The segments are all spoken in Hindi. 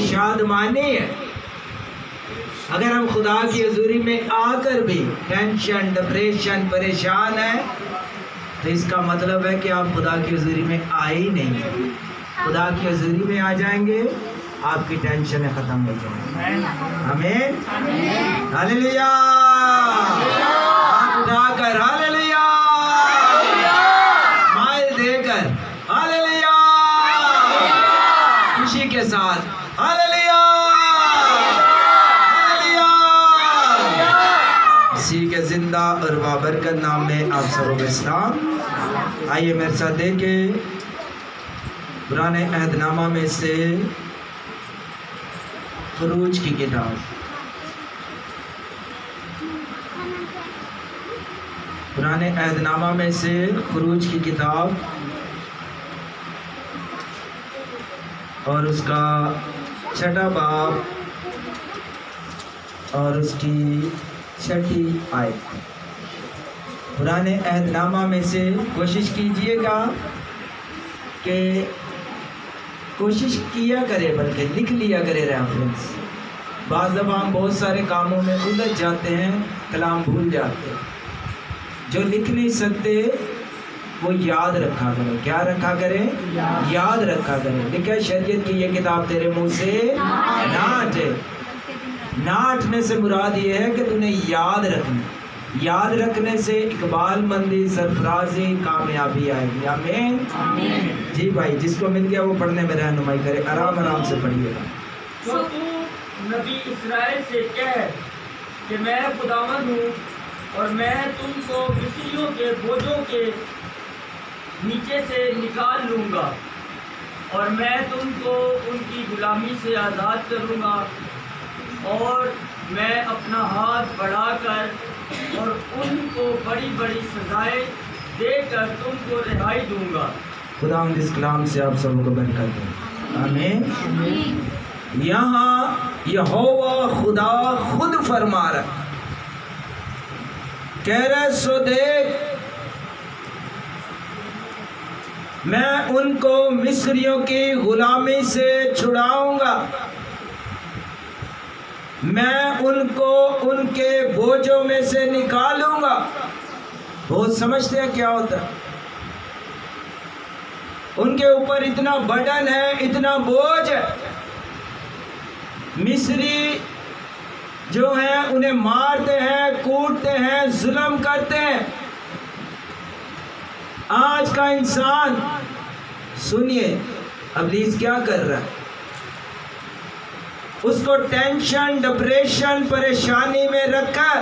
शादमानी है। अगर हम खुदा की हजूरी में आकर भी टेंशन, डिप्रेशन, परेशान है, तो इसका मतलब है कि आप खुदा की हजूरी में आए ही नहीं। खुदा की हजूरी में आ जाएंगे, आपकी टेंशन खत्म हो जाएंगी। आमीन, हालेलुया। हाथ उठाकर हालेलुया, स्माइल देकर हालेलुया, खुशी के साथ हालेलुया, हालेलुया। इसी के जिंदा और बाबरकत नाम में आप सबों को सलाम। आइए मेरे साथ देखें पुराने अहदनामा में से खरूज की किताब, पुराने अहदनामा में से खरूज की किताब और उसका 6वां बाब और उसकी 6ठी आयत। पुराने अहदनामा में से कोशिश कीजिएगा कि कोशिश किया करे, बल्कि लिख लिया करे रेफरेंस। बाज़ दफ़ा हम बहुत सारे कामों में उलझ जाते हैं, कलाम भूल जाते हैं। जो लिख नहीं सकते वो याद रखा करें। क्या रखा करें? याद रखा करें। लिखा शरीयत की ये किताब तेरे मुंह से ना हटे। ना हटने से मुराद ये है कि तूने याद रखना। याद रखने से इकबालमंदी, सरफराजी, कामयाबी आएगी। आमीन। जी भाई, जिसको मिल गया वो पढ़ने में रहनुमाई करे। आराम आराम से पढ़िएगा। तो तू नबी इस्राएल से कह कि मैं खुदावंद हूँ और मैं तुमको मिस्रियों के बोझों के नीचे से निकाल लूँगा और मैं तुमको उनकी गुलामी से आज़ाद करूँगा और मैं अपना हाथ बढ़ाकर और उनको बड़ी बड़ी सजाएं देकर तुमको रिहाई दूंगा। खुदा इस कलाम से आप सबको बरकत दे। आमीन। यहाँ यहोवा खुदा खुद फरमा रहा, कह रहे सो देख मैं उनको मिस्रियों की गुलामी से छुड़ाऊंगा, मैं उनको उनके बोझों में से निकालूंगा। बहुत समझते हैं क्या होता है? उनके ऊपर इतना बर्डन है, इतना बोझ है। मिस्री जो है उन्हें मारते हैं, कूटते हैं, जुल्म करते हैं। आज का इंसान सुनिए इब्लीस क्या कर रहा है। उसको टेंशन, डिप्रेशन, परेशानी में रखा,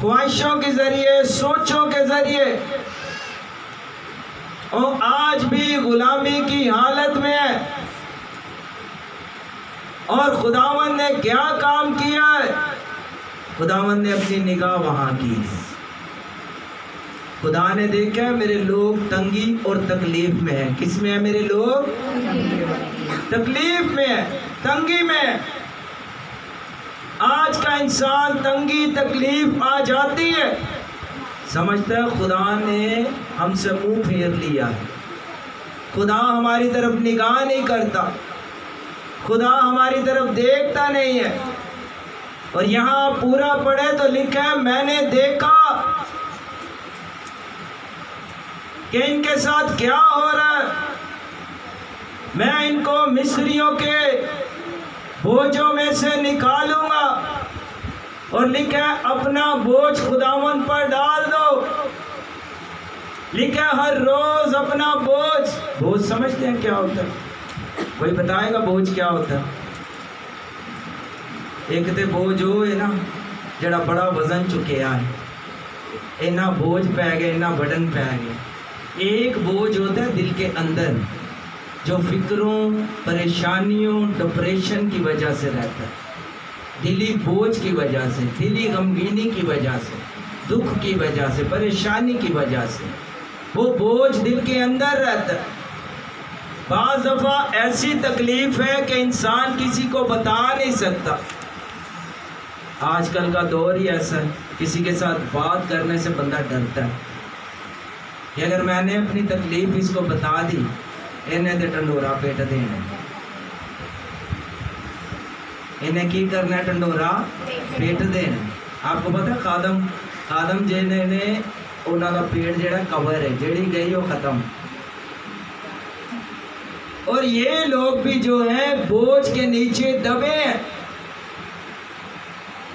ख्वाहिशों के जरिए, सोचों के जरिए, और आज भी गुलामी की हालत में है। और खुदावंद ने क्या काम किया है? खुदावंद ने अपनी निगाह वहां की है। खुदा ने देखा मेरे लोग तंगी और तकलीफ में है। किस में है मेरे लोग? तकलीफ में है, तंगी में है। आज का इंसान तंगी, तकलीफ आ जाती है, समझता है खुदा ने हमसे मुंह फेर लिया है, खुदा हमारी तरफ निगाह नहीं करता, खुदा हमारी तरफ देखता नहीं है। और यहाँ पूरा पढ़े तो लिखा है मैंने देखा कि इनके साथ क्या हो रहा है, मैं इनको मिस्रियों के बोझों में से निकालूंगा। और लिखा है अपना बोझ खुदावंद पर डाल दो। लिखा है हर रोज अपना बोझ। बोझ समझते हैं क्या होता है? कोई बताएगा बोझ क्या होता है? एक तो बोझ हो है ना जड़ा बड़ा वजन चुकिया है, इना बोझ पै गए, इना बटन पै गए। एक बोझ होता है दिल के अंदर जो फिक्रों, परेशानियों, डिप्रेशन की वजह से रहता है, दिली बोझ की वजह से, दिली गमगीनी की वजह से, दुख की वजह से, परेशानी की वजह से वो बोझ दिल के अंदर रहता है। बाज़ दफ़ा ऐसी तकलीफ है कि इंसान किसी को बता नहीं सकता। आजकल का दौर ही ऐसा है, किसी के साथ बात करने से बंदा डरता है कि अगर मैंने अपनी तकलीफ इसको बता दी इन्हें तो टंडोरा पेट देना, इन्हें की करना है, टंडोरा पेट देना। आपको पता खादम जिन्हें ने उन्होंने पेट जेड़ा कवर है, जेड़ी गई वो खत्म। और ये लोग भी जो है बोझ के नीचे दबे हैं,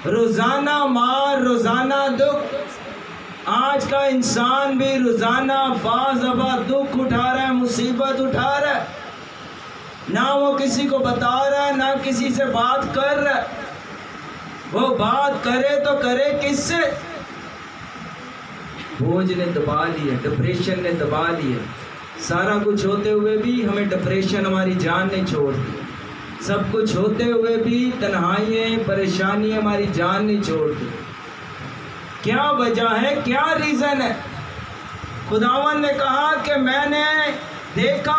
रोजाना मार रोजाना दुख। आज का इंसान भी रोजाना बाज़बा दुख उठा रहा है, मुसीबत उठा रहा है, ना वो किसी को बता रहा है, ना किसी से बात कर रहा है। वो बात करे तो करे किससे? बोझ ने दबा लिया, डिप्रेशन ने दबा लिया। सारा कुछ होते हुए भी हमें डिप्रेशन हमारी जान नहीं छोड़ती, सब कुछ होते हुए भी तन्हाई परेशानी हमारी जान नहीं छोड़ती। क्या वजह है, क्या रीज़न है? खुदावन ने कहा कि मैंने देखा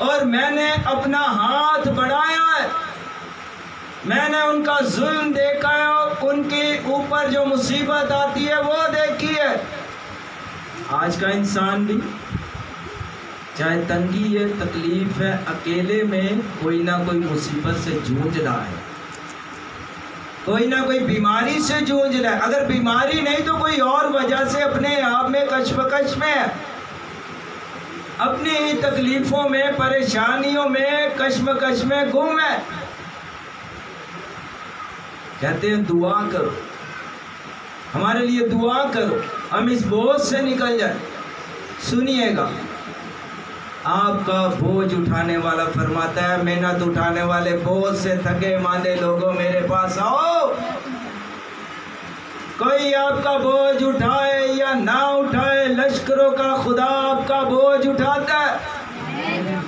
और मैंने अपना हाथ बढ़ाया है, मैंने उनका जुल्म देखा है, उनके ऊपर जो मुसीबत आती है वो देखी है। आज का इंसान भी चाहे तंगी है, तकलीफ है, अकेले में कोई ना कोई मुसीबत से जूझ रहा है, कोई ना कोई बीमारी से जूझ रहा है। अगर बीमारी नहीं तो कोई और वजह से अपने आप में कश्मकश में है, अपनी तकलीफों में, परेशानियों में, कश्मकश में गुम है। कहते हैं दुआ करो, हमारे लिए दुआ करो, हम इस बोझ से निकल जाए। सुनिएगा, आपका बोझ उठाने वाला फरमाता है, मेहनत उठाने वाले बोझ से थके मांदे लोगों मेरे पास आओ। कोई आपका बोझ उठाए या ना उठाए, लश्करों का खुदा आपका बोझ उठाता है।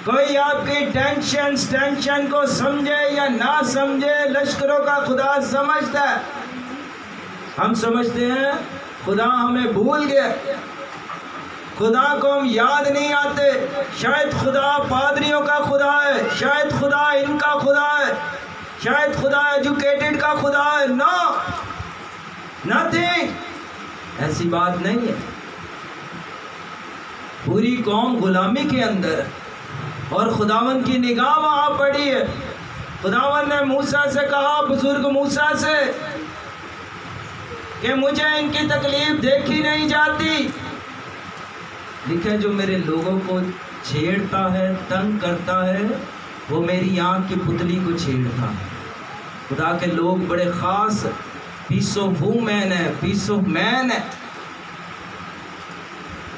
कोई आपकी टेंशन को समझे या ना समझे, लश्करों का खुदा समझता है। हम समझते हैं खुदा हमें भूल गया, खुदा को हम याद नहीं आते, शायद खुदा पादरियों का खुदा है, शायद खुदा इनका खुदा है, शायद खुदा एजुकेटेड का खुदा है। नो, नथिंग, ऐसी बात नहीं है। पूरी कौम गुलामी के अंदर है और खुदावन की निगाह वहां पड़ी है। खुदावन ने मूसा से कहा, बुजुर्ग मूसा से, कि मुझे इनकी तकलीफ देखी नहीं जाती। लिखा जो मेरे लोगों को छेड़ता है, तंग करता है, वो मेरी आँख की पुतली को छेड़ता है। खुदा के लोग बड़े ख़ास पीस ऑफ वूमेन है, पीस ऑफ मैन है।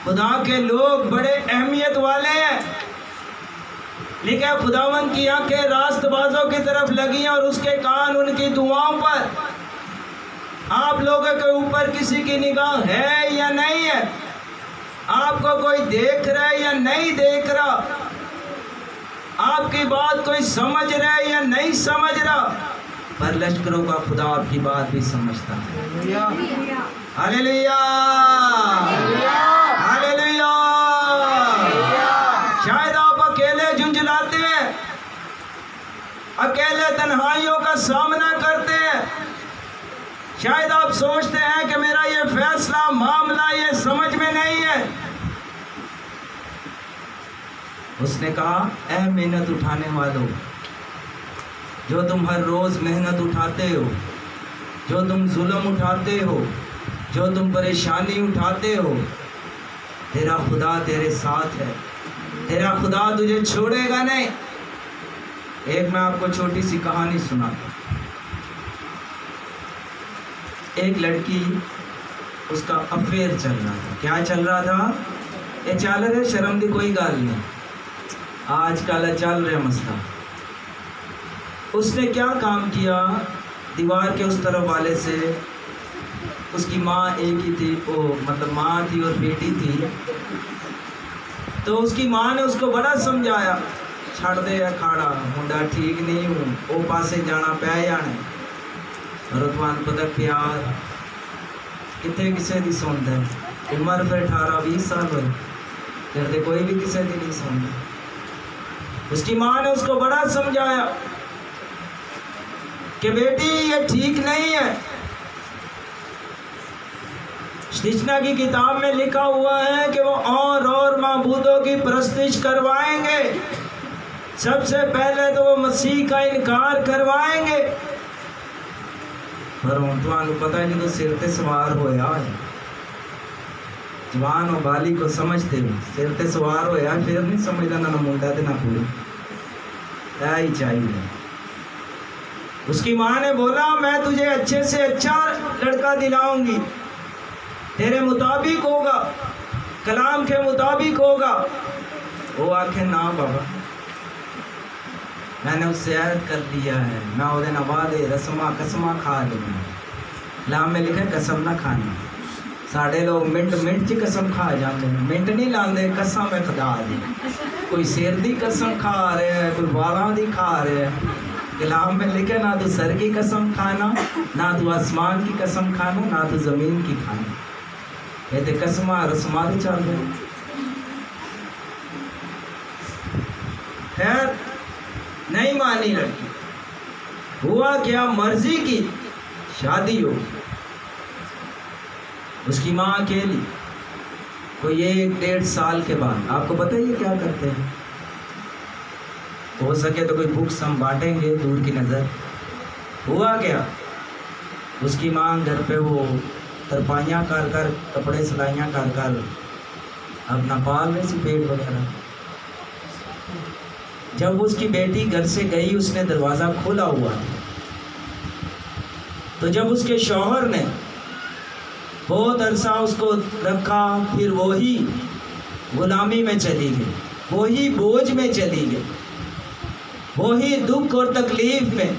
खुदा के लोग बड़े अहमियत वाले हैं। लिखा खुदावन की आंखें रास्तबाजों की तरफ लगी हैं और उसके कान उनकी दुआओं पर। आप लोगों के ऊपर किसी की निगाह है या नहीं है? आपको कोई देख रहा है या नहीं देख रहा? आपकी बात कोई समझ रहा है या नहीं समझ रहा? पर लश्करों का खुदा आपकी बात भी समझता है। Hallelujah, hallelujah. शायद आप अकेले झुंझलाते हैं, अकेले तन्हाइयों का सामना करते हैं। शायद आप सोचते हैं कि मेरा ये फैसला, मामला ये समझ में नहीं है। उसने कहा, ऐ मेहनत उठाने वालों, जो तुम हर रोज़ मेहनत उठाते हो, जो तुम जुल्म उठाते हो, जो तुम परेशानी उठाते हो, तेरा खुदा तेरे साथ है, तेरा खुदा तुझे छोड़ेगा नहीं। एक मैं आपको छोटी सी कहानी सुनाता। एक लड़की, उसका अफेयर चल रहा था। क्या चल रहा था? ये चल रहे, शर्म की कोई गाल नहीं, आजकल चल रहे मसला। उसने क्या काम किया, दीवार के उस तरफ वाले से, उसकी माँ एक ही थी, वो मतलब माँ थी और बेटी थी। तो उसकी माँ ने उसको बड़ा समझाया, छड़ दे अखाड़ा, मुंडा ठीक नहीं हूँ, वो पासे जाना पै जाने। और तुम्हारा पता प्यार कितने किसी की सुनता है। उम्र फिर 18-20 साल हो करते, कोई भी किसी की नहीं सुनता। उसकी माँ ने उसको बड़ा समझाया कि बेटी ये ठीक नहीं है, कृष्णा की किताब में लिखा हुआ है कि वो और माबूदों की परस्तिश करवाएंगे। सबसे पहले तो वो मसीह का इनकार करवाएंगे। पर तुहानू पता नहीं तो सिर ते सवार होया है। जवान और बाली को समझते हो, सिर ते सवार होया फिर नहीं समझदा ना मुंडा ते ना कुड़ी। क्या ही चाहिए। उसकी माँ ने बोला मैं तुझे अच्छे से अच्छा लड़का दिलाऊंगी, तेरे मुताबिक होगा, कलाम के मुताबिक होगा। वो आखे ना बाबा, मैंने उससे ऐद कर लिया है, मैं उहदे नाल वादे रस्मा कसमा खा लूँगा। कलाम में लिखा कसम ना खाना। साढ़े लोग मिंट मिंट च कसम खा जाते हैं, मिंट नहीं लाते कसम है खुदा दी। कोई सिर दी कसम खा रहा है, कोई वालों दी खा रहा है। कलाम में लिखे ना तो सर की कसम खाना, ना तो आसमान की कसम खाना, ना तो ज़मीन की खाना। ये तो कसमा रस्मा भी चल रहे। खैर नहीं मानी लड़की। हुआ क्या, मर्जी की शादी हो। उसकी माँ अकेली। कोई 1-1.5 साल के बाद, आपको पता है ये क्या करते हैं? हो सके तो कोई बुक्स हम बांटेंगे, दूर की नज़र। हुआ क्या, उसकी माँ घर पे वो तरपाइयाँ कर कर, कपड़े सिलाइयाँ कर कर अपना पाल रही सी पेट वगैरह। जब उसकी बेटी घर से गई, उसने दरवाज़ा खोला हुआ था। तो जब उसके शौहर ने बहुत अरसा उसको रखा, फिर वही गुलामी में चली गई, वही बोझ में चली गई, वही दुख और तकलीफ में,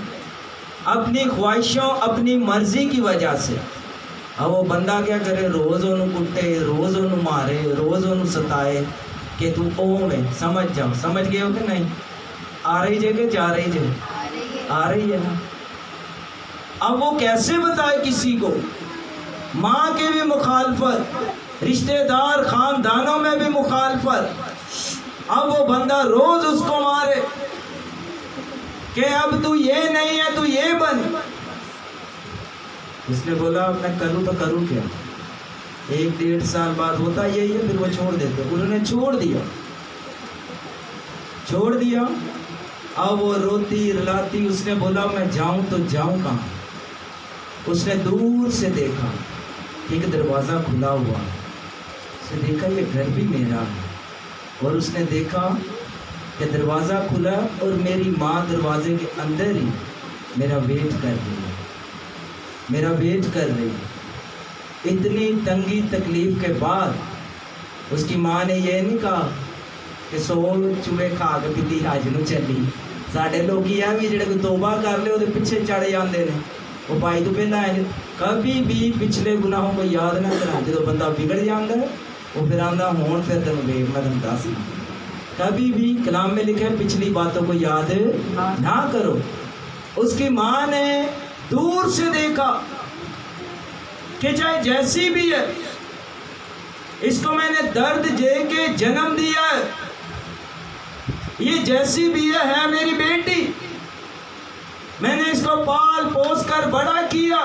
अपनी ख्वाहिशों अपनी मर्जी की वजह से। अब वो बंदा क्या करे, रोज़ उन्होंने कुटे, रोज़ उन्होंने मारे, रोज़ उन्होंने सताए कि तू ओ में समझ जाओ। समझ गए हो कि नहीं? आ रही जगह जा रही जगह आ रही है ना। अब वो कैसे बताए किसी को? माँ के भी मुखालफत, रिश्तेदार खानदानों में भी मुखालफत। अब वो बंदा रोज उसको मारे कि अब तू ये नहीं है, तू ये बन। उसने बोला अब मैं करूँ तो करूँ क्या? 1-1.5 साल बाद होता यही है, फिर वो छोड़ देते। उन्होंने छोड़ दिया। अब वो रोती रुलाती, उसने बोला मैं जाऊं तो जाऊं कहाँ? उसने दूर से देखा एक दरवाज़ा खुला हुआ। उसने देखा ये घर भी मेरा है, और उसने देखा कि दरवाज़ा खुला और मेरी माँ दरवाजे के अंदर ही मेरा वेट कर रही है। इतनी तंगी तकलीफ के बाद उसकी माँ ने यह नहीं कहा कि 100 चूहे खा के बिल्ली हज नूं चली। साढ़े लोग है भी जो तौबा कर ले वो पिछे चढ़ जाते हैं। वो भाई तो पहला है, कभी भी पिछले गुनाहों को याद ना करा। जो बंदा बिगड़ जाता है वो फिर आंदा होन फिर तेन वेख मैं तुम दस। कभी भी कलाम में लिखा है पिछली बातों को याद ना करो। उसकी माँ ने दूर से देखा कि चाहे जैसी भी है, इसको मैंने दर्द दे के जन्म दिया है, ये जैसी भी है मेरी बेटी, मैंने इसको पाल पोस कर बड़ा किया।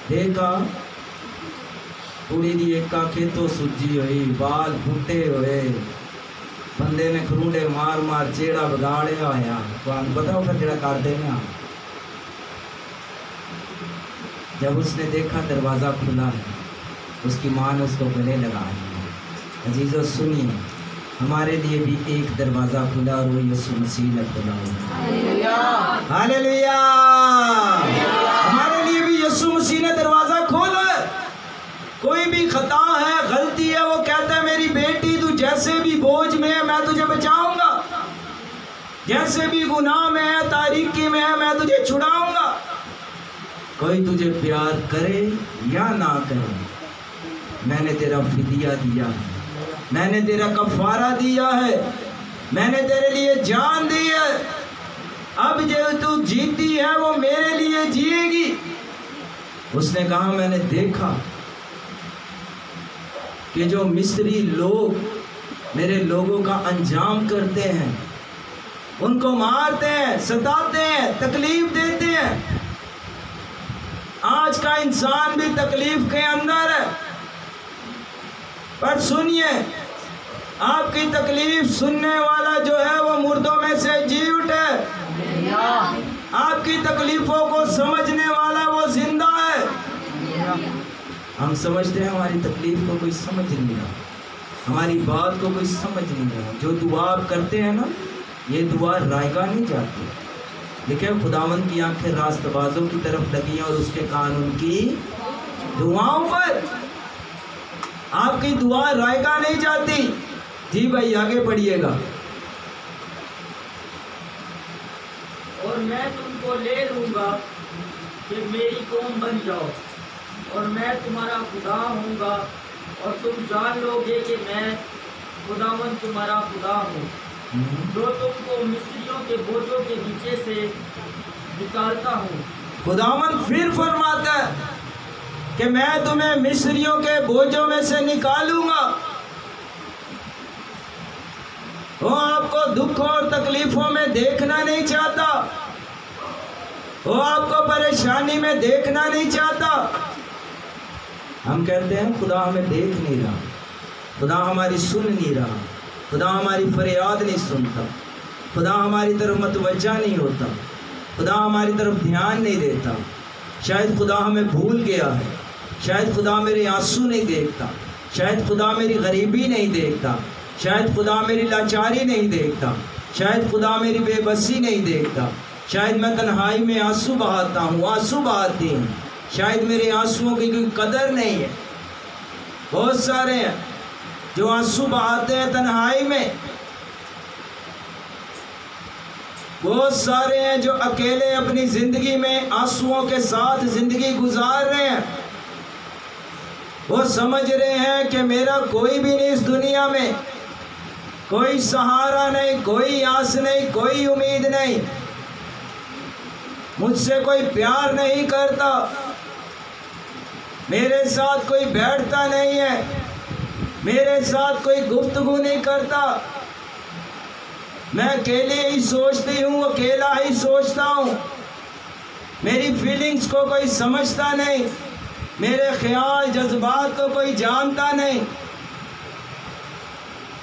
देखा कुड़ी दी एक आंखें तो सुजी हुई, बाल फुटे हुए, बंदे ने खरूंडे मार मार चेड़ा बिगाड़िया होया। तो पता हो फिर जरा कर देना। जब उसने देखा दरवाज़ा खुला है, उसकी माँ ने उसको गले लगा लिया। अजीज़ों सुनिए, हमारे लिए भी एक दरवाज़ा खुला और वो यीशु मसीह ने खुला हुआ। हालेलुया। हमारे लिए भी यीशु मसीह ने दरवाज़ा खोला है। कोई भी खता है, गलती है, वो कहता है मेरी बेटी तू जैसे भी बोझ में है मैं तुझे बचाऊंगा, जैसे भी गुनाह में है, तारीकी में है, मैं तुझे छुड़ाऊंगा। कोई तुझे प्यार करे या ना करे, मैंने तेरा फिदिया दिया है, मैंने तेरा कफारा दिया है, मैंने तेरे लिए जान दी है। अब जो तू जीती है वो मेरे लिए जिएगी। उसने कहा मैंने देखा कि जो मिस्री लोग मेरे लोगों का अंजाम करते हैं, उनको मारते हैं, सताते हैं, तकलीफ देते हैं, आज का इंसान भी तकलीफ के अंदर है। पर सुनिए, आपकी तकलीफ सुनने वाला जो है वो मुर्दों में से जी उठे। आपकी तकलीफों को समझने वाला वो जिंदा है। हम समझते हैं हमारी तकलीफ को कोई समझ नहीं रहा, हमारी बात को कोई समझ नहीं रहा। जो दुआ आप करते हैं ना, ये दुआ रायगा नहीं जाती। लेकिन खुदावंद की आंखें रास्तबाजों की तरफ लगी हैं और उसके कान उनकी दुआओं पर। आपकी दुआ रायगा नहीं जाती। जी भाई, आगे पढ़िएगा। और मैं तुमको ले लूँगा कि मेरी कौम बन जाओ, और मैं तुम्हारा खुदा होऊंगा, और तुम जान लोगे कि मैं खुदावंद तुम्हारा खुदा हूँ, जो तुमको मिस्रियों के बोझों के नीचे से निकालता हूँ। खुदावंद फिर फरमाता है कि मैं तुम्हें मिस्रियों के बोझों में से निकालूंगा। वो आपको दुखों और तकलीफों में देखना नहीं चाहता, वो आपको परेशानी में देखना नहीं चाहता। हम कहते हैं खुदा हमें देख नहीं रहा, खुदा हमारी सुन नहीं रहा, खुदा हमारी फरियाद नहीं सुनता, खुदा हमारी तरफ मतवज्जा नहीं होता, खुदा हमारी तरफ ध्यान नहीं देता। शायद खुदा हमें भूल गया है, शायद खुदा मेरे आंसू नहीं देखता, शायद खुदा मेरी गरीबी नहीं देखता, शायद खुदा मेरी लाचारी नहीं देखता, शायद खुदा मेरी बेबसी नहीं देखता, शायद मैं तन्हाई में आंसू बहाता हूँ, आंसू बहाती हूँ, शायद मेरे आंसुओं की कोई कदर नहीं है। बहुत सारे हैं जो आंसू बहाते हैं तन्हाई में, बहुत सारे हैं जो अकेले अपनी जिंदगी में आंसुओं के साथ जिंदगी गुजार रहे हैं। वो समझ रहे हैं कि मेरा कोई भी नहीं इस दुनिया में, कोई सहारा नहीं, कोई आस नहीं, कोई उम्मीद नहीं, मुझसे कोई प्यार नहीं करता, मेरे साथ कोई बैठता नहीं है, मेरे साथ कोई गुफ्तगू नहीं करता, मैं अकेले ही सोचती हूँ, अकेला ही सोचता हूँ, मेरी फीलिंग्स को कोई समझता नहीं, मेरे ख्याल जज्बात को कोई जानता नहीं।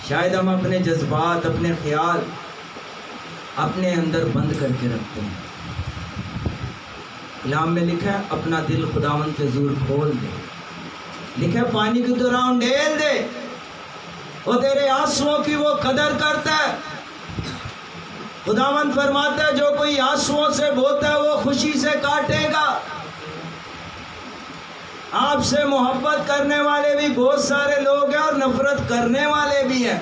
शायद हम अपने जज्बात, अपने ख्याल अपने अंदर बंद करके रखते हैं। कलाम में लिखा है अपना दिल खुदावंद के ज़ूर खोल दे, लिखा है पानी की तरह उंडेल दे, वो तेरे आंसुओं की वो कदर करता है। खुदावंद फरमाता है जो कोई आंसुओं से बोता है वो खुशी से काटेगा। आपसे मोहब्बत करने वाले भी बहुत सारे लोग हैं और नफरत करने वाले भी हैं,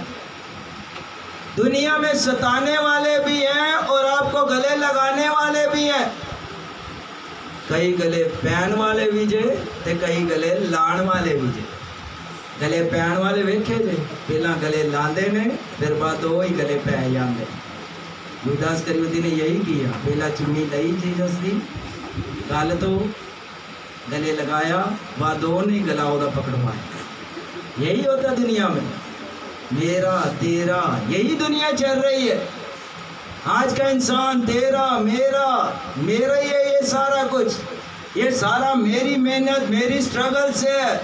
दुनिया में सताने वाले भी हैं और आपको गले लगाने वाले भी हैं। कई गले पैन वाले भी जे ते कई गले लाण वाले भी जे। गले पैन वाले वेखे जे, पहला गले लांदे ने, फिर बाद वो ही गले पै जाते। यूदास इस्करियोती ने यही किया, पहला चुन्नी लई जीसस दी, गल तो गले लगाया, बाद वो नहीं गला उदा पकड़वाया। यही होता दुनिया में, मेरा तेरा, यही दुनिया चल रही है। आज का इंसान तेरा मेरा, मेरा ही है ये सारा कुछ, ये सारा मेरी मेहनत मेरी स्ट्रगल से है।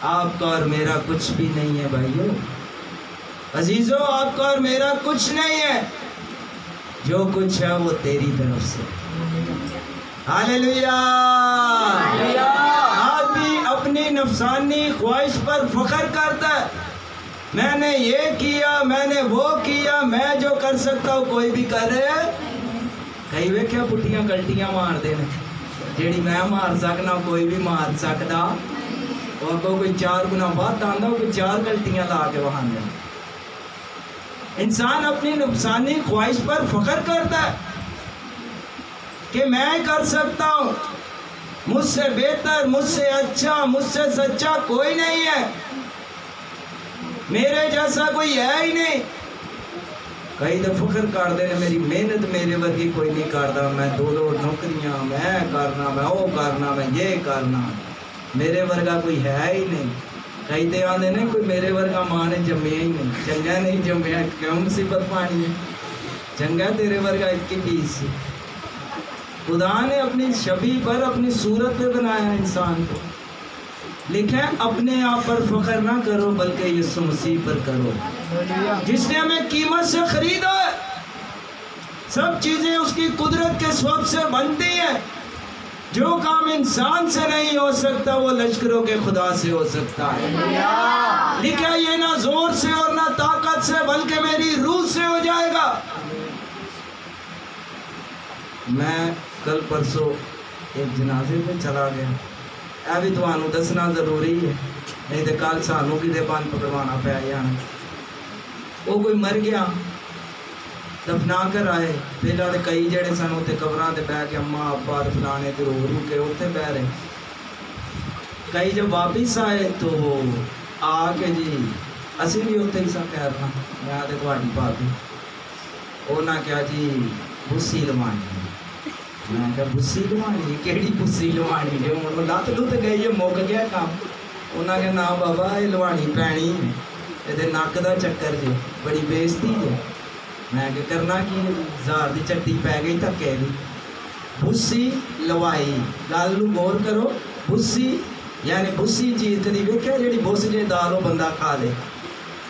आपका और मेरा कुछ भी नहीं है भाइयों, अजीजों, आपका और मेरा कुछ नहीं है, जो कुछ है वो तेरी तरफ से। हालेलुया। आदमी अपनी नफसानी ख्वाहिश पर फख्र करता है, मैंने ये किया, मैंने वो किया, मैं जो कर सकता हूँ कोई भी करे। कई वेख्या पुट्ठियां गलतियां मारते हैं, जेड़ी मैं मार सकना कोई भी मार सकता, और कोई 4 गुना बाद आंदा, कोई 4 गलतियां ला के वहां दे। इंसान अपनी नुकसानी ख्वाहिश पर फख्र करता है कि मैं कर सकता हूँ, मुझसे बेहतर, मुझसे अच्छा, मुझसे सच्चा कोई नहीं है, मेरे जैसा कोई है ही नहीं। कई तो फख्र कर देने मेरी मेहनत मेरे वर्गी कोई नहीं करता, मैं 2 नौकरियां मैं करना, मैं वो करना, मैं ये करना, मेरे वर्गा कोई है ही नहीं। कई तो आते ने कोई मेरे वर्गा मां ने जम्मिया ही नहीं, चंगा नहीं जम्मिया, क्यों मुसीबत पानी है, चंगा तेरे वर्गा 21। खुदा ने अपनी छवि पर, अपनी सूरत पे बनाया इंसान को। लिखा है अपने आप पर फख्र ना करो बल्कि यीशु मसीह पर करो, जिसने हमें कीमत से खरीदा है। सब चीजें उसकी कुदरत के स्वभाव से बनती हैं। जो काम इंसान से नहीं हो सकता वो लश्करों के खुदा से हो सकता है। लिखा है ये ना जोर से और ना ताकत से बल्कि मेरी रूह से हो जाएगा। मैं कल परसों एक जनाजे पे चला गया, भी तुहानू दसना जरूरी है, नहीं तो कल सानू कि बन पकड़वाना पै जाना। वो कोई मर गया, दफना कर आए। पहला तो कई जड़े सन उत्ते कबरां ते बह के अम्मा अब्बा फलाने ते रो रू के उत्ते बह रहे। कई जब वापिस आए तो आके जी असी भी उत्ते ही सा ठहरना, मैं तो तुहाडी भाभी। उन्हें कहा जी बुस्सी लवानी। मैं क्या बुस्सी लवानी, केड़ी बुस्सी लवानी जो हूँ लत्त लुत्त गई है, मुक गया काम। उन्हें कहा ना बाबा ये लवानी पैनी है, ये नक का चक्कर जे, बड़ी बेइज्जती जे। मैं क्या करना कि जार की झट्टी पै गई धक्के की। बुस्सी लवाई, गल नूं गौर करो। बुस्सी यानी बुस्सी चीज कदी वेख्या जी बुस जे दाल वो बंदा खा ले,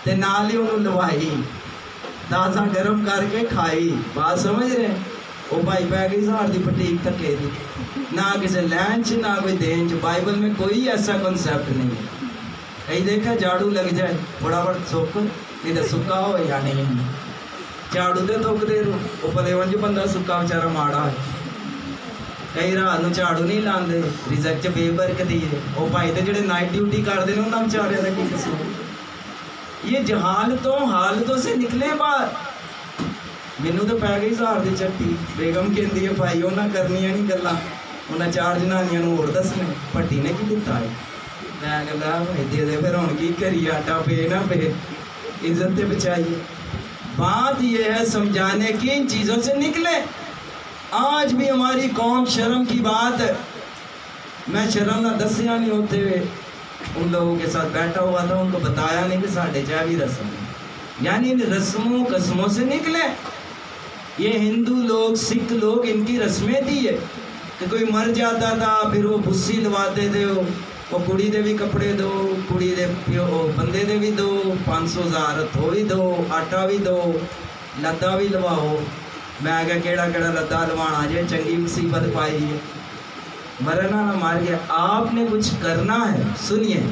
ते नाल ही उन्होंने लवाई, दासा गर्म करके खाई। बात समझ रहे? वो भाई पै गई जार की पटीक धक्के की, ना किसी लैन च ना कोई देन च। बाइबल में कोई ऐसा कंसेप्ट नहीं है। कहीं देखा झाड़ू लग जाए फटाफट सुख, नहीं तो सुक्का हो या नहीं। झाड़ू तो थुकते वो भले वंज बंदा सुक्का बेचारा माड़ा है। कई रात में झाड़ू नहीं लाते, रिजक च बेबरकती है। वो भाई तो जो नाइट ड्यूटी करते हैं उन्होंने बेचारे का की कसूर। ये हालतों से निकले बाहर। मैनू तो पै गई जार की झट्टी। बेगम कहती है भाई उन्हें करनिया नहीं गल्लां, उन्हें चार जनानियां होर दसने भट्टी ने की दिता है। मैं कहता भाई दे दे फिर हुण की करिए, आटा पे ना पे, इज्जत तो बचाइए। बात यह है समझाने की इन चीज़ों से निकले। आज भी हमारी कौम शर्म की बात है। मैं शर्म ना दसिया नहीं होते हुए उन लोगों के साथ बैठा हुआ था, उनको बताया नहीं कि साढ़े चाह भी रस्म है। यानी इन रस्मों कस्मों से निकले। ये हिंदू लोग सिख लोग इनकी रस्में थी है कि कोई मर जाता था फिर वो बुस्सी लवाते थे। वो कुड़ी दे भी कपड़े दो, कुड़ी दे बंदे दे भी दो, 500,000 हो भी दो, आटा भी दो, लद्दा भी लवाओ। मैं क्या केड़ा लद्दा लवाना जे, चंगी मुसीबत पाई है, मरना ना मार गया। आपने कुछ करना है। सुनिए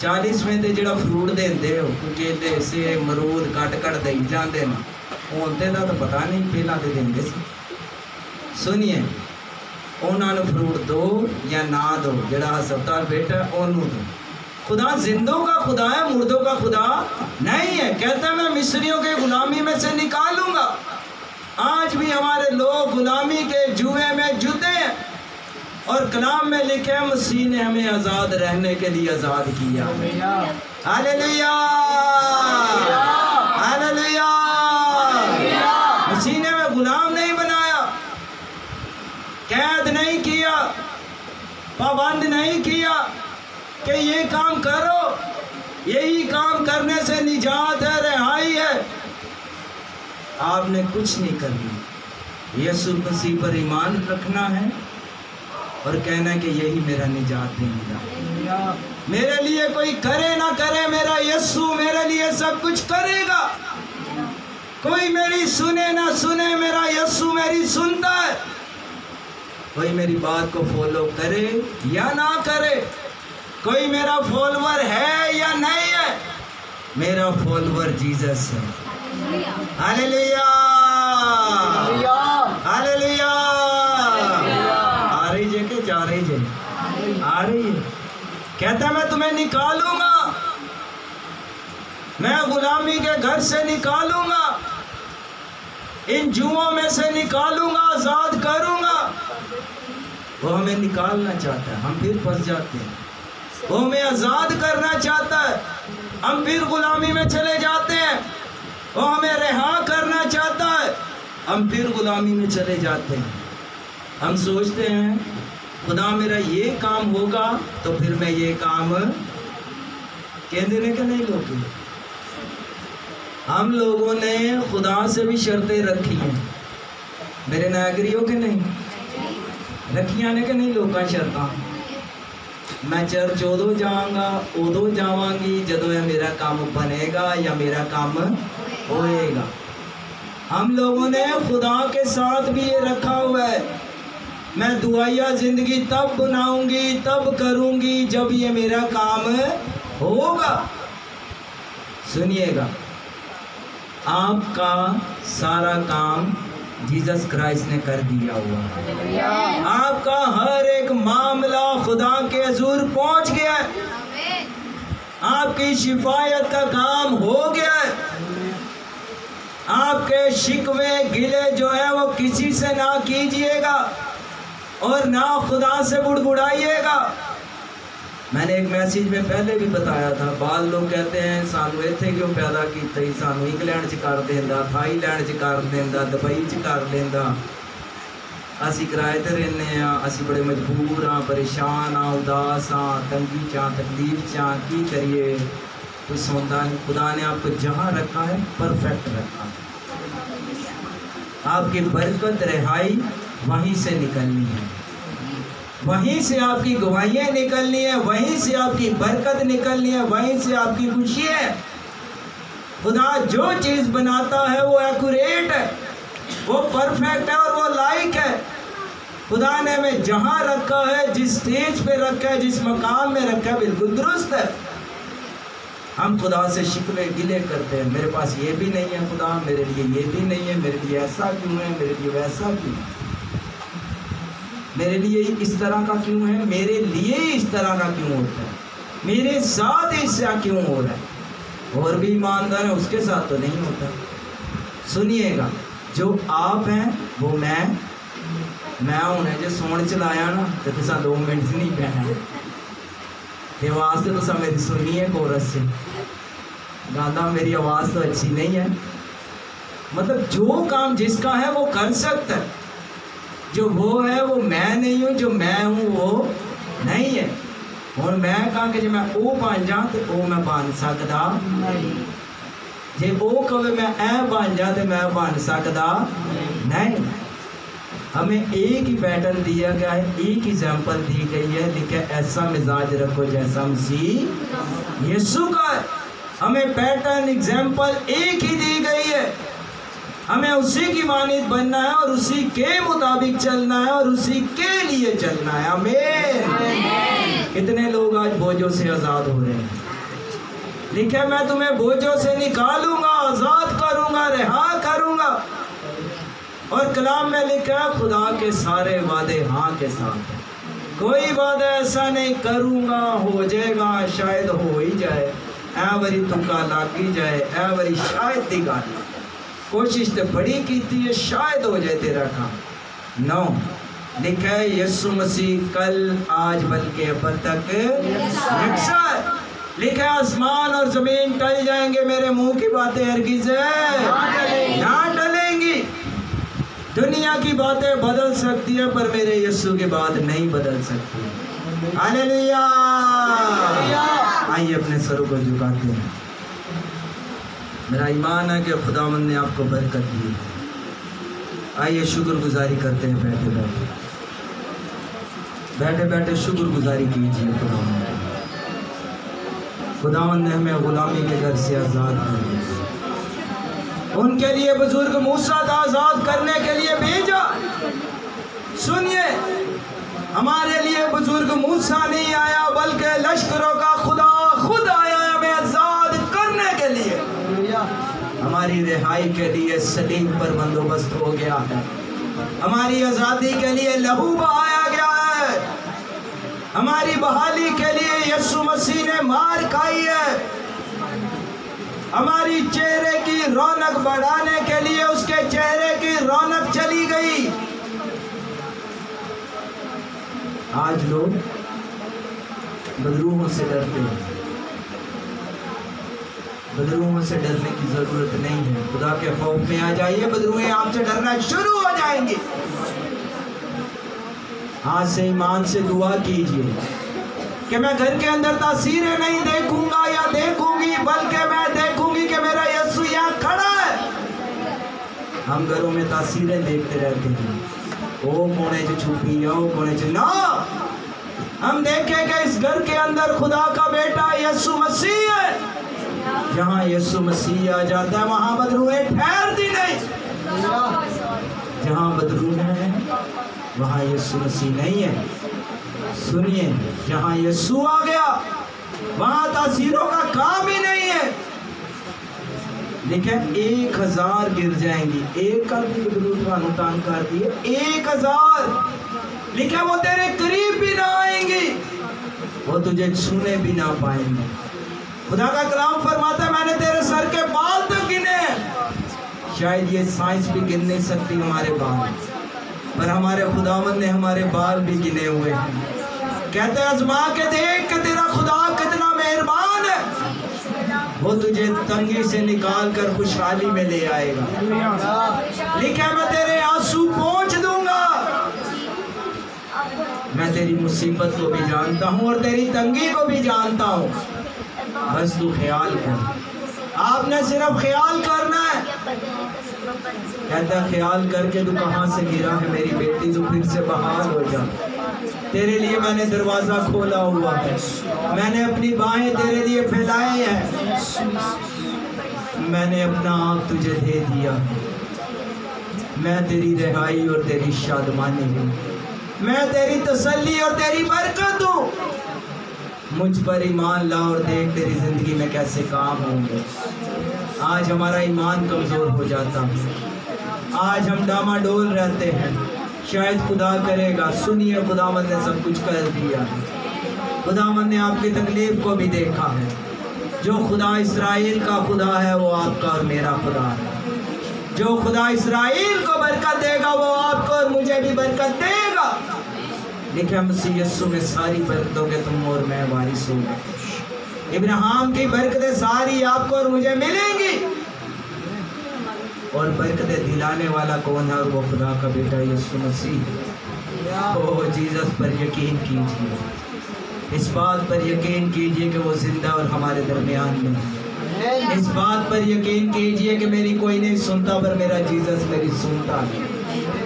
40वें ते जो फ्रूट देंदे हो, केले सेब मरूद कट दे जाते हैं, उनते का तो पता नहीं, पहला तो देंगे सी। सुनिए उन्होंने फ्रूट दो या ना दो, जरा हस्पताल बेटा ओनू दो। खुदा जिंदों का खुदा है, मुर्दों का खुदा नहीं है। कहता है मैं मिस्रियों के गुलामी में से निकालूंगा। आज भी हमारे लोग गुलामी के जुए में जुते हैं और कलाम में लिखे है मसीह ने हमें आज़ाद रहने के लिए आज़ाद किया। Hallelujah hallelujah. मसीह ने हमें गुलाम नहीं बनाया, कैद नहीं किया, पाबंद नहीं किया कि ये काम करो, यही काम करने से निजात है, रिहाई है। आपने कुछ नहीं करना, यीशु मसीह पर ईमान रखना है और कहना है कि यही मेरा निजात देगा। मेरे लिए कोई करे ना करे, मेरा यीशु मेरे लिए सब कुछ करेगा। कोई मेरी सुने ना सुने, मेरा यीशु मेरी सुनता है। कोई मेरी बात को फॉलो करे या ना करे, कोई मेरा फॉलोवर है या नहीं है, मेरा फॉलोवर जीसस है। Hallelujah hallelujah. आ रही है कि जा रही है? आ रही है। कहता मैं तुम्हें निकालूंगा, मैं गुलामी के घर से निकालूंगा, इन जुओं में से निकालूंगा, आजाद करूंगा। वो हमें निकालना चाहता है, हम फिर फंस जाते हैं। वो हमें आजाद करना चाहता है, हम फिर गुलामी में चले जाते हैं। वो हमें रिहा करना चाहता है, हम फिर गुलामी में चले जाते हैं। हम सोचते हैं खुदा मेरा ये काम होगा तो फिर मैं ये काम कह देने के नहीं। लोग हम लोगों ने खुदा से भी शर्तें रखी हैं, मेरे नागरियों के नहीं। रखिया ने कि नहीं लोग शर्तां, मैं चर्च उदों जाऊँगा उदों जावांगी जदों यह मेरा काम बनेगा या मेरा काम होएगा। हम लोगों ने खुदा के साथ भी ये रखा हुआ है, मैं दुआया ज़िंदगी तब बनाऊंगी तब करूंगी जब ये मेरा काम होगा। सुनिएगा, आपका सारा काम जीसस क्राइस्ट ने कर दिया हुआ है। आपका हर एक मामला खुदा के हुजूर पहुंच गया है। आपकी शिफायत का काम हो गया है। आपके शिकवे गिले जो है वो किसी से ना कीजिएगा और ना खुदा से बुड़बुड़ाइएगा। मैंने एक मैसेज में पहले भी बताया था, बाद लोग कहते हैं सानू इत्थे क्यों पैदा किया, सानू इंग्लैंड च कर देंदा, थाईलैंड च कर देंदा, दुबई च कर देंदा। असी किराए ते रहने हाँ, असी बड़े मजबूर हाँ, परेशान हाँ, उदास हाँ, तंगी चा तकलीफ चा, की करिए। तो सोता नहीं, खुदा ने आपको जहाँ रखा है परफेक्ट रखा। आपकी बरकत रिहाई वहीं से निकलनी है, वहीं से आपकी गवाहियाँ निकलनी है, वहीं से आपकी बरकत निकलनी है, वहीं से आपकी खुशी है। खुदा जो चीज़ बनाता है वो एक्यूरेट है, वो परफेक्ट है और वो लायक है। खुदा ने हमें जहाँ रखा है, जिस स्टेज पे रखा है, जिस मकाम में रखा है, बिल्कुल दुरुस्त है। हम खुदा से शिकवे गिले करते हैं, मेरे पास ये भी नहीं है खुदा, मेरे लिए ये भी नहीं है, मेरे लिए ऐसा क्यों है, मेरे लिए वैसा क्यों, मेरे लिए इस तरह का क्यों है, मेरे लिए इस तरह का क्यों होता है, मेरे साथ ऐसा क्यों हो रहा है। और भी ईमानदार है, उसके साथ तो नहीं होता। सुनिएगा, जो आप हैं वो मैं हूँ। जो सोन चलाया ना तो तुसा 2 मिनट नहीं बहना ते वास्ते तुसा मेरी सुनी है कोरस से गाना, मेरी आवाज़ तो अच्छी नहीं है। मतलब जो काम जिसका है वो कर सकता है, जो वो है वो मैं नहीं हूँ, जो मैं हूँ वो नहीं है। और मैं कहा कि जो मैं वो बन जा तो वो मैं बन सकता जे वो कहे मैं ऐ बन जा तो मैं बन सकता नहीं। हमें एक ही पैटर्न दिया गया है, एक एग्जाम्पल दी गई है, लिखा है ऐसा मिजाज रखो जैसा मसीह यीशु का है। हमें पैटर्न एग्जाम्पल एक ही दी गई है, हमें उसी की मानित बनना है और उसी के मुताबिक चलना है और उसी के लिए चलना है। आमीन। कितने लोग आज बोझों से आज़ाद हो रहे हैं। लिखा मैं तुम्हें बोझों से निकालूंगा, आज़ाद करूंगा, रिहा करूंगा। और कलाम में लिखा है खुदा के सारे वादे हाँ के साथ है। कोई वादा ऐसा नहीं करूंगा हो जाएगा, शायद हो ही जाए, ऐ वरी तुक्का लग ही जाए, ऐ वरी शायद दी गल, कोशिश तो बड़ी की है, शायद हो जाए तेरा काम। 9 लिखा है यीशु मसीह कल आज बल्कि अब तक यकसा। लिखा है आसमान और जमीन टल जाएंगे, मेरे मुंह की बातें हरगिज़ ना टलेंगी। दुनिया की बातें बदल सकती है पर मेरे यीशु की बात नहीं बदल सकती। हालेलुया। आइए अपने सरों को झुकाते हैं। मेरा ईमान है कि खुदावंद ने आपको बरकत दी। आइए शुक्रगुजारी करते हैं, बैठे बैठे शुक्रगुजारी कीजिए। खुदावंद ने हमें गुलामी के घर से आज़ाद कर दिया। उनके लिए बुजुर्ग मूसा को आज़ाद करने के लिए भेजा। सुनिए, हमारे लिए बुजुर्ग मूसा नहीं आया बल्कि लश्करों का खुदा खुद आया हमें आज़ाद करने के लिए। हमारी रिहाई के लिए सलीब पर बंदोबस्त हो गया है, हमारी आज़ादी के लिए लहू बहाया गया है, हमारी बहाली के लिए यीशु मसीह ने मार खाई है, हमारी चेहरे की रौनक बढ़ाने के लिए उसके चेहरे की रौनक चली गई। आज लोग बदरूहों से डरते हैं। बदरूहों से डरने की जरूरत नहीं है, खुदा के खौफ में आ जाइए, बदरूहें आपसे डरना शुरू हो जाएंगी। आज से ईमान से दुआ कीजिए कि मैं घर के अंदर तासीरें नहीं देखूंगा या देखूंगी, बल्कि मैं देखूंगी कि मेरा यीशु यहाँ खड़ा है। हम घरों में तासीरें देखते रहते हैं, ओ कोने च छुपी है, ओ कोने च ना। हम देखें कि इस घर के अंदर खुदा का बेटा यीशु मसीह है। जहाँ यीशु मसीह आ जाता है वहाँ बदरूहें ठहरती नहीं। जहाँ बदरूह है वहाँ यीशु मसीह नहीं है। सुनिए, जहाँ यीशु आ गया वहाँ तासीरों का काम ही नहीं है। लिखे 1000 गिर जाएंगी, एक का भी बदरूह नुकसान कर दिए 1000। लिखे वो तेरे करीब भी ना आएंगी, वो तुझे छूने भी ना पाएंगे। खुदा का कलाम फरमाता है मैंने तेरे सर के बाल तक गिने। शायद ये साइंस भी गिन नहीं सकती हमारे बाल, पर हमारे खुदावंद ने हमारे बाल भी गिने हुए हैं। कहते हैं आजमा के देख के तेरा खुदा कितना मेहरबान है, वो तुझे तंगी से निकाल कर खुशहाली में ले आएगा। लिखा मैं तेरे आंसू पोंछ दूंगा, मैं तेरी मुसीबत को भी जानता हूँ और तेरी तंगी को भी जानता हूँ। बस तू ख्याल कर, आपने सिर्फ ख्याल करना है। कहता ख्याल करके तू कहाँ से गिरा है मेरी बेटी, तू फिर से बहाल हो जा। तेरे लिए मैंने दरवाजा खोला हुआ है, मैंने अपनी बाहें तेरे लिए फैलाई हैं, मैंने अपना आप तुझे दे दिया। मैं तेरी रिहाई और तेरी शादमानी हूँ, मैं तेरी तसल्ली और तेरी बरकत हूँ। मुझ पर ईमान ला और देख तेरी जिंदगी में कैसे काम होंगे। आज हमारा ईमान कमजोर हो जाता है, आज हम डामाडोल रहते हैं, शायद खुदा करेगा। सुनिए, खुदावंद ने सब कुछ कर दिया है। खुदावंद ने आपकी तकलीफ को भी देखा है। जो खुदा इस्राएल का खुदा है वो आपका और मेरा खुदा है। जो खुदा इस्राएल को बरकत देगा वो आपको और मुझे भी बरकत देगा। लिखा मसीह यीशु में सारी बरकतों के तुम और मैं वारिस होंगे। इब्राहिम की बरकतें सारी आपको और मुझे मिलेंगी। और बरकतें दिलाने वाला कौन है? और वो खुदा का बेटा यीशु मसीह। ओ जीसस पर यकीन कीजिए, इस बात पर यकीन कीजिए कि वो जिंदा और हमारे दरमियान में है। इस बात पर यकीन कीजिए कि मेरी कोई नहीं सुनता पर मेरा जीसस मेरी सुनता है।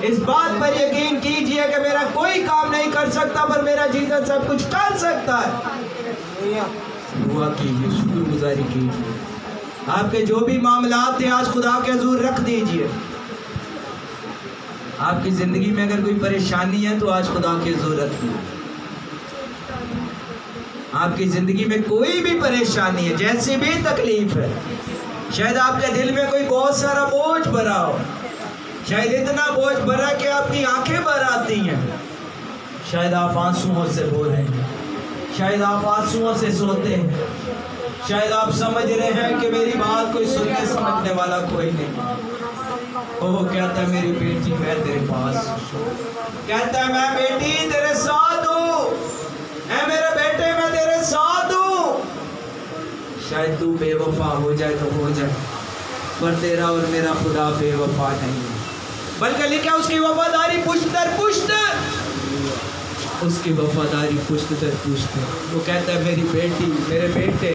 इस बात पर यकीन कीजिए कि मेरा कोई काम नहीं कर सकता पर मेरा जीसस सब कुछ कर सकता है। दुआ कीजिए, शुक्रगुजारी कीजिए। आपके जो भी मामलात थे आज खुदा के हुजूर रख दीजिए। आपकी जिंदगी में अगर कोई परेशानी है तो आज खुदा के हुजूर रख दीजिए। आपकी जिंदगी में कोई भी परेशानी है, जैसी भी तकलीफ है, शायद आपके दिल में कोई बहुत सारा बोझ भरा हो, शायद इतना बोझ भरा कि आपकी आंखें भर आती हैं, शायद आप आंसुओं से रो रहे हैं, शायद आप आंसुओं से सोते हैं, शायद आप समझ रहे हैं कि मेरी बात कोई सुनने समझने वाला कोई नहीं। वो कहता है मेरी बेटी मैं तेरे पास, कहता है मैं बेटी तेरे साथ हूँ, ऐ मेरे बेटे मैं तेरे साथ हूँ। शायद तू बेवफा हो जाए तो हो जाए, पर तेरा और मेरा खुदा बेवफा नहीं है, बल्कि लिखा उसकी वफादारी पुश्त दर पुश्त, उसकी वफादारी पुश्त दर पुश्त। वो कहता है मेरी बेटी मेरे बेटे